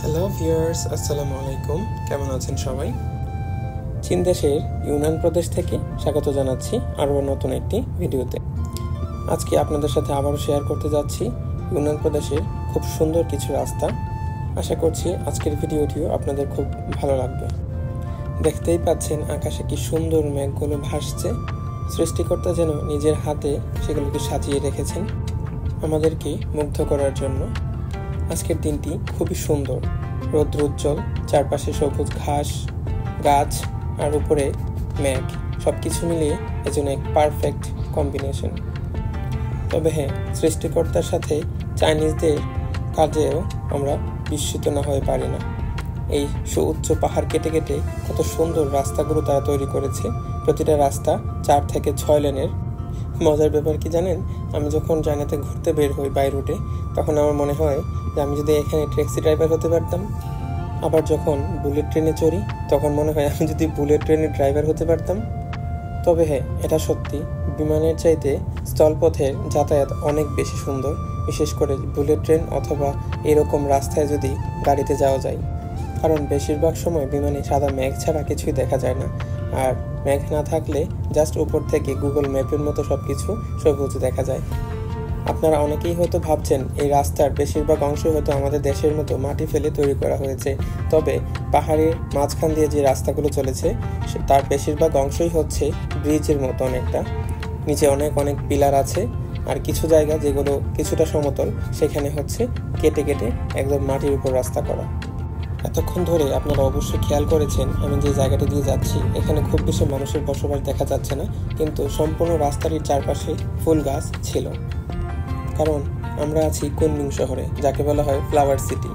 Hello viewers, আসসালামু আলাইকুম। কেমন আছেন সবাই? চীন দেশের ইউনান প্রদেশ থেকে স্বাগত জানাচ্ছি আরও নতুন একটি ভিডিওতে। আজকে আপনাদের সাথে আবারও শেয়ার করতে যাচ্ছি ইউনান প্রদেশের খুব সুন্দর কিছু রাস্তা। আশা করছি আজকের ভিডিওটিও আপনাদের খুব ভালো লাগবে। দেখতেই পাচ্ছেন আকাশে কি সুন্দর মেঘগুলো ভাসছে। সৃষ্টিকর্তা যেন নিজের হাতে সেগুলোকে সাজিয়ে রেখেছেন আমাদেরকে মুগ্ধ করার জন্য। আজকের দিনটি খুবই সুন্দর, রৌদ্রোজ্জ্বল, চারপাশে সবুজ ঘাস, গাছ আর উপরে মেঘ, সব কিছু মিলিয়ে এজন্য এক পারফেক্ট কম্বিনেশন। তবে হ্যাঁ, সৃষ্টিকর্তার সাথে চাইনিজদের কাজেও আমরা বিস্মিত না হয়ে পারি না। এই সুউচ্চ পাহাড় কেটে কেটে কত সুন্দর রাস্তাগুলো তারা তৈরি করেছে। প্রতিটা রাস্তা 4 থেকে 6 লেনের। মজার ব্যাপার কি জানেন, আমি যখন চায়নাতে ঘুরতে বের হই বাই রুটে, তখন আমার মনে হয় যে আমি যদি এখানে ট্যাক্সি ড্রাইভার হতে পারতাম। আবার যখন বুলেট ট্রেনে চড়ি, তখন মনে হয় আমি যদি বুলেট ট্রেনের ড্রাইভার হতে পারতাম। তবে হ্যাঁ, এটা সত্যি, বিমানের চাইতে স্থলপথের যাতায়াত অনেক বেশি সুন্দর, বিশেষ করে বুলেট ট্রেন অথবা এরকম রাস্তায় যদি গাড়িতে যাওয়া যায়। কারণ বেশিরভাগ সময় বিমানে সাদা মেঘ ছাড়া কিছুই দেখা যায় না, আর মেঘ না থাকলে জাস্ট উপর থেকে গুগল ম্যাপের মতো সব কিছু সবুজ দেখা যায়। আপনারা অনেকেই হয়তো ভাবছেন এই রাস্তার বেশিরভাগ অংশই হয়তো আমাদের দেশের মতো মাটি ফেলে তৈরি করা হয়েছে। তবে পাহাড়ের মাঝখান দিয়ে যে রাস্তাগুলো চলেছে তার বেশিরভাগ অংশই হচ্ছে ব্রিজের মতো অনেকটা। নিচে অনেক অনেক পিলার আছে, আর কিছু জায়গা যেগুলো কিছুটা সমতল সেখানে হচ্ছে কেটে কেটে একদম মাটির উপর রাস্তা করা। এতক্ষণ ধরে আপনারা অবশ্যই খেয়াল করেছেন আমি যে জায়গাটা দিয়ে যাচ্ছি এখানে খুব বেশি মানুষের বসবাস দেখা যাচ্ছে না, কিন্তু সম্পূর্ণ রাস্তাটির চারপাশে ফুল গাছ ছিল। কারণ আমরা আছি কুনমিং শহরে, যাকে বলা হয় ফ্লাওয়ার সিটি।